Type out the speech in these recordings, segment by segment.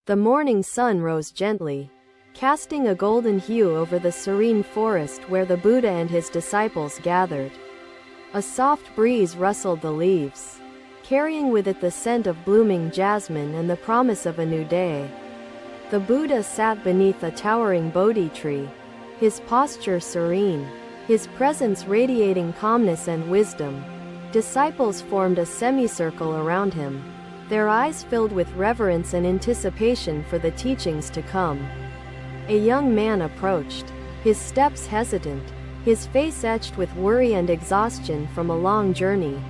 The morning sun rose gently, casting a golden hue over the serene forest where the Buddha and his disciples gathered. A soft breeze rustled the leaves, carrying with it the scent of blooming jasmine and the promise of a new day. The Buddha sat beneath a towering Bodhi tree, his posture serene, his presence radiating calmness and wisdom. Disciples formed a semicircle around him, their eyes filled with reverence and anticipation for the teachings to come. A young man approached, his steps hesitant, his face etched with worry and exhaustion from a long journey.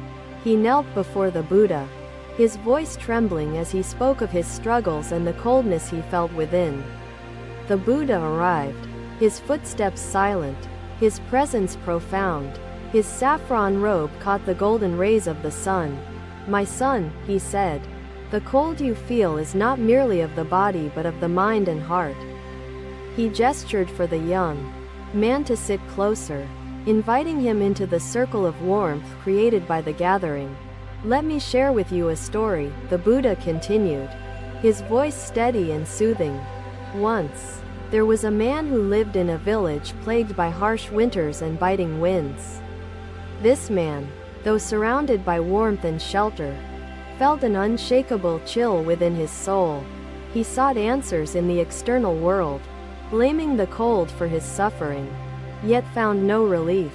He knelt before the Buddha, his voice trembling as he spoke of his struggles and the coldness he felt within. The Buddha arrived, his footsteps silent, his presence profound. His saffron robe caught the golden rays of the sun. "My son," he said, "the cold you feel is not merely of the body but of the mind and heart." He gestured for the young man to sit closer, inviting him into the circle of warmth created by the gathering. "Let me share with you a story," the Buddha continued, his voice steady and soothing. "Once, there was a man who lived in a village plagued by harsh winters and biting winds. This man, though surrounded by warmth and shelter, felt an unshakable chill within his soul. He sought answers in the external world, blaming the cold for his suffering, yet found no relief.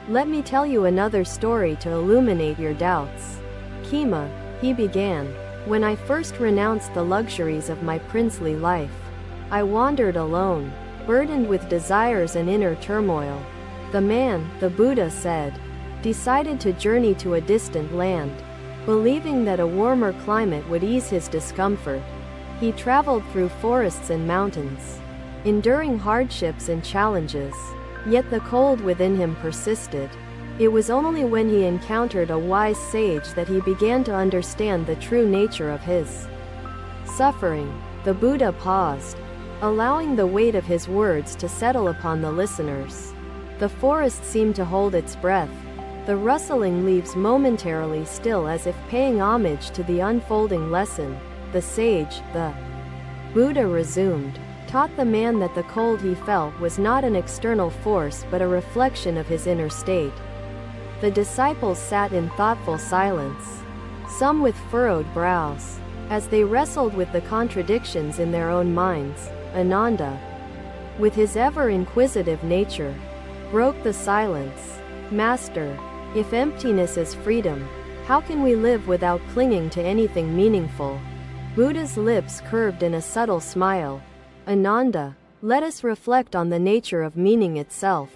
Let me tell you another story to illuminate your doubts. Kema, he began, when I first renounced the luxuries of my princely life. I wandered alone, burdened with desires and inner turmoil. The man, the Buddha said, decided to journey to a distant land, believing that a warmer climate would ease his discomfort. He traveled through forests and mountains, enduring hardships and challenges, yet the cold within him persisted. It was only when he encountered a wise sage that he began to understand the true nature of his suffering. The Buddha paused, allowing the weight of his words to settle upon the listeners. The forest seemed to hold its breath, the rustling leaves momentarily still as if paying homage to the unfolding lesson. The sage, the Buddha resumed, taught the man that the cold he felt was not an external force but a reflection of his inner state. The disciples sat in thoughtful silence, some with furrowed brows, as they wrestled with the contradictions in their own minds. Ananda, with his ever-inquisitive nature, broke the silence. "Master, if emptiness is freedom, how can we live without clinging to anything meaningful?" Buddha's lips curved in a subtle smile. "Ananda, let us reflect on the nature of meaning itself."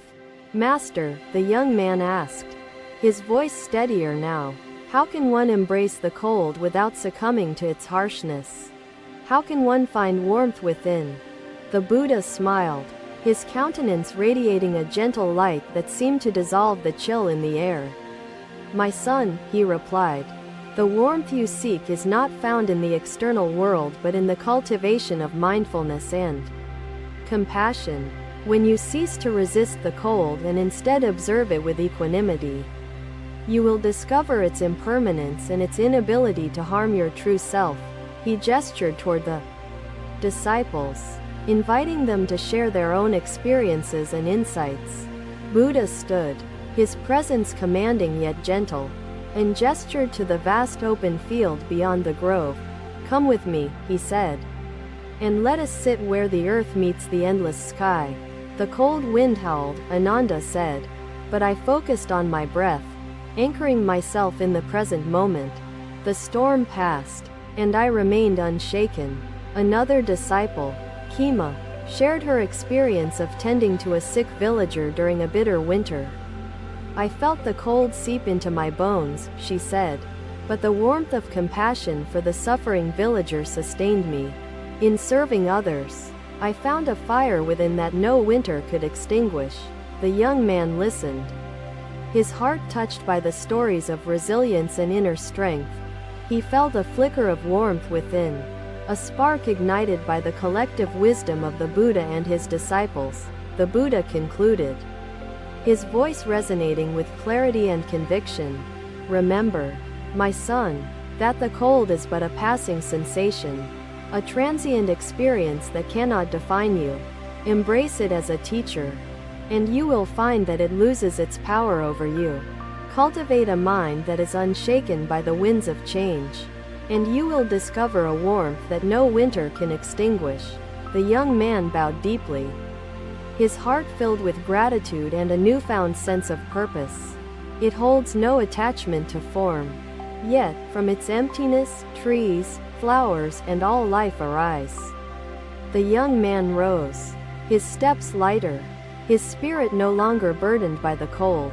"Master," the young man asked, his voice steadier now, "how can one embrace the cold without succumbing to its harshness? How can one find warmth within?" The Buddha smiled, his countenance radiating a gentle light that seemed to dissolve the chill in the air. "My son," he replied, "the warmth you seek is not found in the external world but in the cultivation of mindfulness and compassion. When you cease to resist the cold and instead observe it with equanimity, you will discover its impermanence and its inability to harm your true self." He gestured toward the disciples, inviting them to share their own experiences and insights. Buddha stood, his presence commanding yet gentle, and gestured to the vast open field beyond the grove. "Come with me," he said, "and let us sit where the earth meets the endless sky." The cold wind howled, Ananda said, but I focused on my breath, anchoring myself in the present moment. The storm passed, and I remained unshaken. Another disciple, Kema, shared her experience of tending to a sick villager during a bitter winter. "I felt the cold seep into my bones," she said, "but the warmth of compassion for the suffering villager sustained me. In serving others, I found a fire within that no winter could extinguish." The young man listened, his heart touched by the stories of resilience and inner strength. He felt a flicker of warmth within, a spark ignited by the collective wisdom of the Buddha and his disciples. The Buddha concluded, his voice resonating with clarity and conviction, "Remember, my son, that the cold is but a passing sensation. a transient experience that cannot define you. Embrace it as a teacher, and you will find that it loses its power over you. Cultivate a mind that is unshaken by the winds of change, and you will discover a warmth that no winter can extinguish. The young man bowed deeply, his heart filled with gratitude and a newfound sense of purpose. It holds no attachment to form, yet, from its emptiness, trees, flowers, and all life arise. The young man rose, his steps lighter, his spirit no longer burdened by the cold.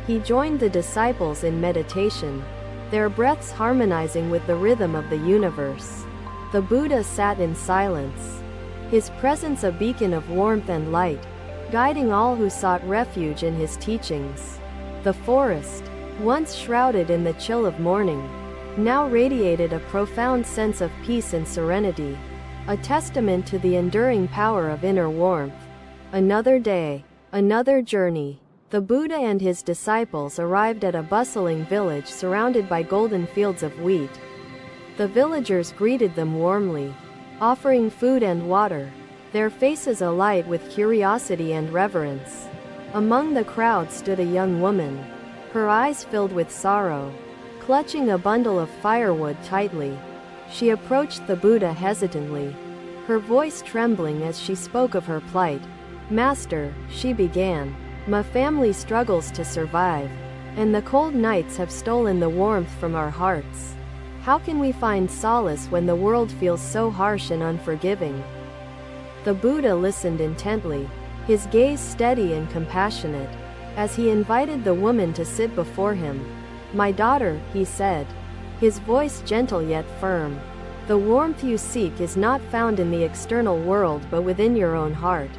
He joined the disciples in meditation, their breaths harmonizing with the rhythm of the universe. The Buddha sat in silence, his presence a beacon of warmth and light, guiding all who sought refuge in his teachings. The forest, once shrouded in the chill of morning, now radiated a profound sense of peace and serenity, a testament to the enduring power of inner warmth. Another day, another journey. The Buddha and his disciples arrived at a bustling village surrounded by golden fields of wheat. The villagers greeted them warmly, offering food and water, their faces alight with curiosity and reverence. Among the crowd stood a young woman, her eyes filled with sorrow, clutching a bundle of firewood tightly. She approached the Buddha hesitantly, her voice trembling as she spoke of her plight. "Master," she began, "my family struggles to survive, and the cold nights have stolen the warmth from our hearts. How can we find solace when the world feels so harsh and unforgiving?" The Buddha listened intently, his gaze steady and compassionate, as he invited the woman to sit before him. "My daughter," he said, his voice gentle yet firm, "the warmth you seek is not found in the external world but within your own heart."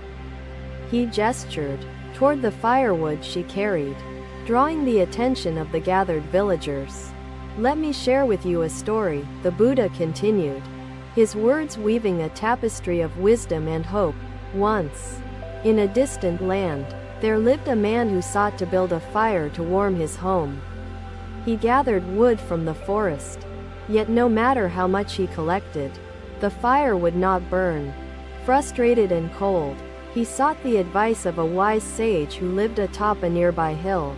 He gestured toward the firewood she carried, drawing the attention of the gathered villagers. "Let me share with you a story," the Buddha continued, his words weaving a tapestry of wisdom and hope. "Once, in a distant land, there lived a man who sought to build a fire to warm his home. He gathered wood from the forest, yet no matter how much he collected, the fire would not burn. Frustrated and cold, he sought the advice of a wise sage who lived atop a nearby hill.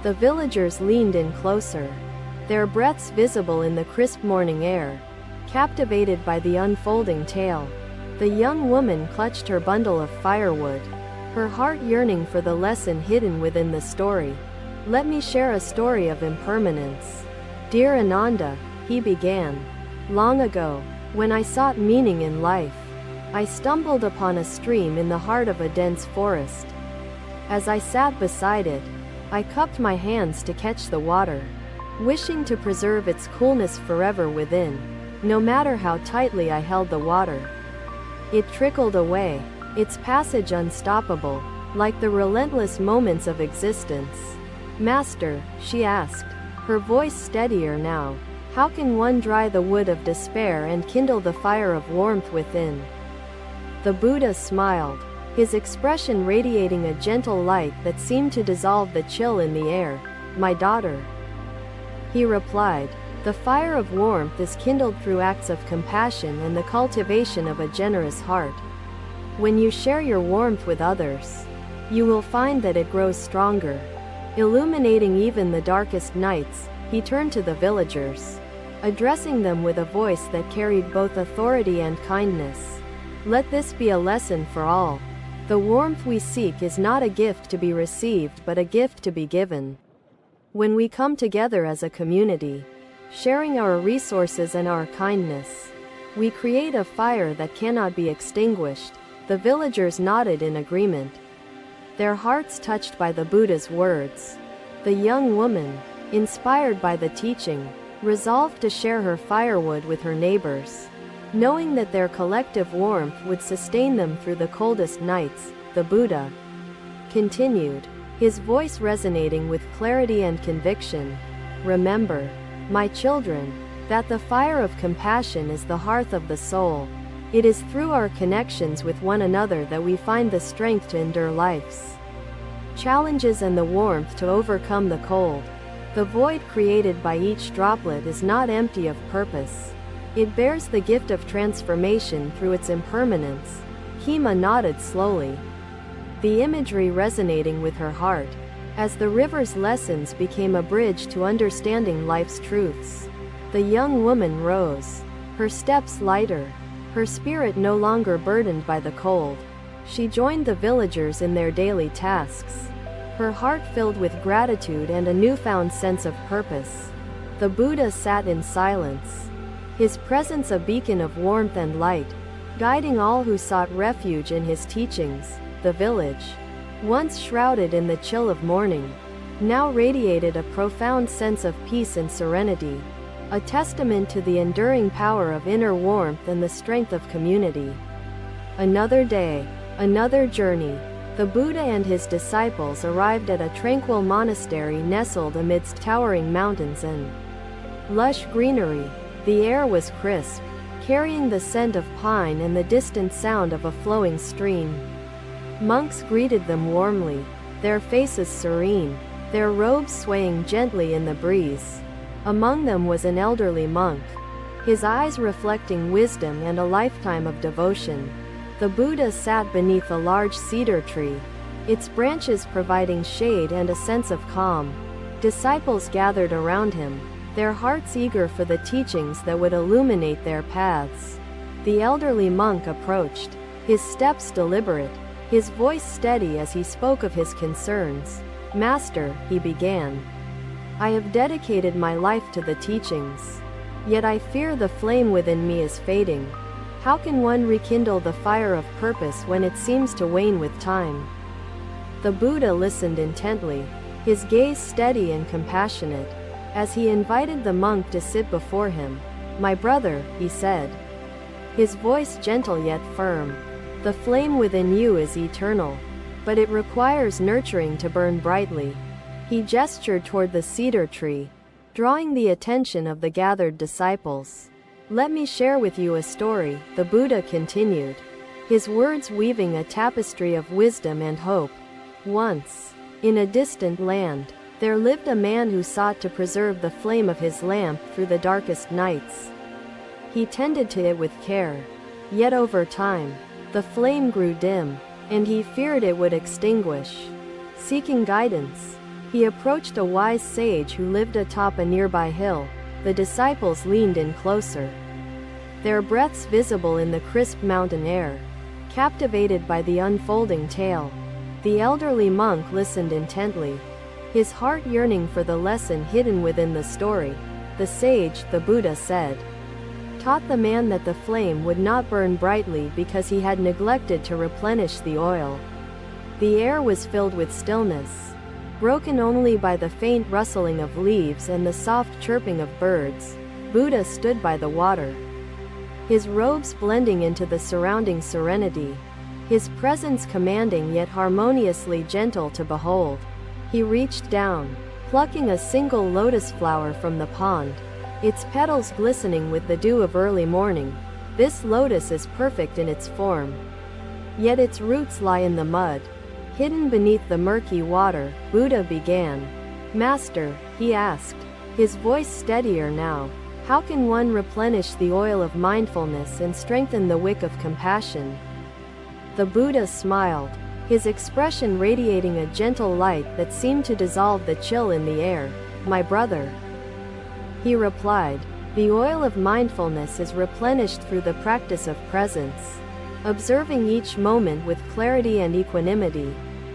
The villagers leaned in closer, their breaths visible in the crisp morning air, captivated by the unfolding tale. The young woman clutched her bundle of firewood, her heart yearning for the lesson hidden within the story. "Let me share a story of impermanence. Dear Ananda," he began, "long ago, when I sought meaning in life, I stumbled upon a stream in the heart of a dense forest. As I sat beside it, I cupped my hands to catch the water, wishing to preserve its coolness forever within, no matter how tightly I held the water. It trickled away, its passage unstoppable, like the relentless moments of existence. Master," she asked, her voice steadier now, "how can one dry the wood of despair and kindle the fire of warmth within?" The Buddha smiled, his expression radiating a gentle light that seemed to dissolve the chill in the air. "My daughter," he replied, "the fire of warmth is kindled through acts of compassion and the cultivation of a generous heart. When you share your warmth with others, you will find that it grows stronger, illuminating even the darkest nights." He turned to the villagers, addressing them with a voice that carried both authority and kindness. "Let this be a lesson for all. The warmth we seek is not a gift to be received but a gift to be given. When we come together as a community, sharing our resources and our kindness, we create a fire that cannot be extinguished." The villagers nodded in agreement, their hearts touched by the Buddha's words. The young woman, inspired by the teaching, resolved to share her firewood with her neighbors, knowing that their collective warmth would sustain them through the coldest nights. The Buddha continued, his voice resonating with clarity and conviction. "Remember, my children, that the fire of compassion is the hearth of the soul. It is through our connections with one another that we find the strength to endure life's challenges and the warmth to overcome the cold. The void created by each droplet is not empty of purpose. It bears the gift of transformation through its impermanence. Hema nodded slowly, the imagery resonating with her heart, as the river's lessons became a bridge to understanding life's truths. The young woman rose, her steps lighter, her spirit no longer burdened by the cold. She joined the villagers in their daily tasks, her heart filled with gratitude and a newfound sense of purpose. The Buddha sat in silence, his presence a beacon of warmth and light, guiding all who sought refuge in his teachings. The village, once shrouded in the chill of morning, now radiated a profound sense of peace and serenity, a testament to the enduring power of inner warmth and the strength of community. Another day, another journey. The Buddha and his disciples arrived at a tranquil monastery nestled amidst towering mountains and lush greenery. The air was crisp, carrying the scent of pine and the distant sound of a flowing stream. Monks greeted them warmly, their faces serene, their robes swaying gently in the breeze. Among them was an elderly monk, his eyes reflecting wisdom and a lifetime of devotion. The Buddha sat beneath a large cedar tree, its branches providing shade and a sense of calm. Disciples gathered around him, their hearts eager for the teachings that would illuminate their paths. The elderly monk approached, his steps deliberate, his voice steady as he spoke of his concerns. "Master," he began, "I have dedicated my life to the teachings. Yet I fear the flame within me is fading. How can one rekindle the fire of purpose when it seems to wane with time?" The Buddha listened intently, his gaze steady and compassionate, as he invited the monk to sit before him. "My brother," he said, his voice gentle yet firm, "the flame within you is eternal, but it requires nurturing to burn brightly." He gestured toward the cedar tree, drawing the attention of the gathered disciples. "Let me share with you a story," the Buddha continued, his words weaving a tapestry of wisdom and hope. "Once, in a distant land, there lived a man who sought to preserve the flame of his lamp through the darkest nights. He tended to it with care. Yet over time, the flame grew dim, and he feared it would extinguish. Seeking guidance, he approached a wise sage who lived atop a nearby hill. The disciples leaned in closer, their breaths visible in the crisp mountain air, captivated by the unfolding tale. The elderly monk listened intently, his heart yearning for the lesson hidden within the story. The sage, the Buddha said, taught the man that the flame would not burn brightly because he had neglected to replenish the oil. The air was filled with stillness, broken only by the faint rustling of leaves and the soft chirping of birds. Buddha stood by the water, his robes blending into the surrounding serenity, his presence commanding yet harmoniously gentle to behold. He reached down, plucking a single lotus flower from the pond, its petals glistening with the dew of early morning. "This lotus is perfect in its form, yet its roots lie in the mud, hidden beneath the murky water." Buddha began. "Master," he asked, his voice steadier now, "how can one replenish the oil of mindfulness and strengthen the wick of compassion?" The Buddha smiled, his expression radiating a gentle light that seemed to dissolve the chill in the air. "My brother," he replied, "the oil of mindfulness is replenished through the practice of presence, observing each moment with clarity and equanimity.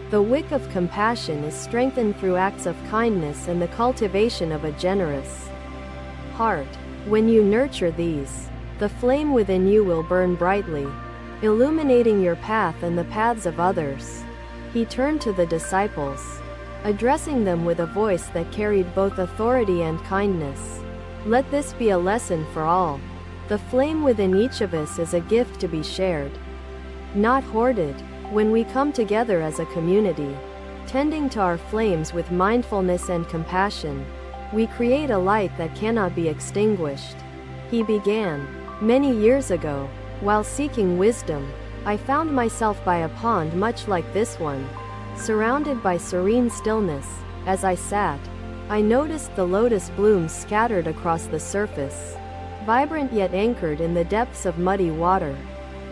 The wick of compassion is strengthened through acts of kindness and the cultivation of a generous heart. When you nurture these, the flame within you will burn brightly, illuminating your path and the paths of others." He turned to the disciples, addressing them with a voice that carried both authority and kindness. "Let this be a lesson for all. The flame within each of us is a gift to be shared, not hoarded. When we come together as a community, tending to our flames with mindfulness and compassion, we create a light that cannot be extinguished." He began. "Many years ago, while seeking wisdom, I found myself by a pond much like this one, surrounded by serene stillness. As I sat, I noticed the lotus blooms scattered across the surface, vibrant yet anchored in the depths of muddy water.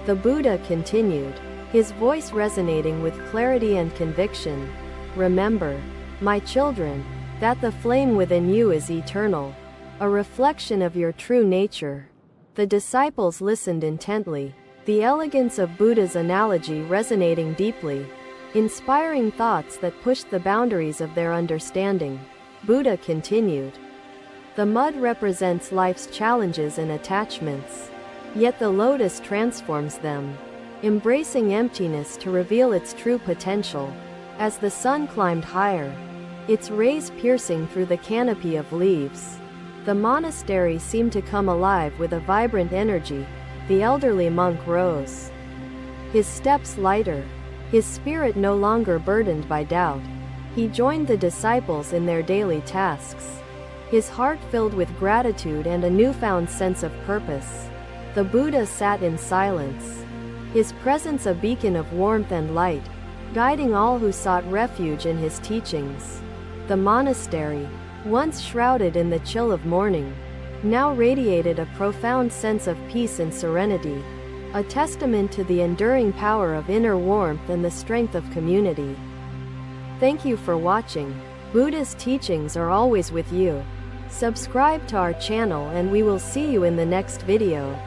The Buddha continued, his voice resonating with clarity and conviction. Remember, my children, that the flame within you is eternal, a reflection of your true nature. The disciples listened intently, the elegance of Buddha's analogy resonating deeply, inspiring thoughts that pushed the boundaries of their understanding. Buddha continued, the mud represents life's challenges and attachments, yet the lotus transforms them, embracing emptiness to reveal its true potential. As the sun climbed higher, its rays piercing through the canopy of leaves, the monastery seemed to come alive with a vibrant energy. The elderly monk rose, his steps lighter, his spirit no longer burdened by doubt. He joined the disciples in their daily tasks, his heart filled with gratitude and a newfound sense of purpose. The Buddha sat in silence, his presence a beacon of warmth and light, guiding all who sought refuge in his teachings. The monastery, once shrouded in the chill of morning, now radiated a profound sense of peace and serenity, a testament to the enduring power of inner warmth and the strength of community. Thank you for watching. Buddha's teachings are always with you. Subscribe to our channel and we will see you in the next video.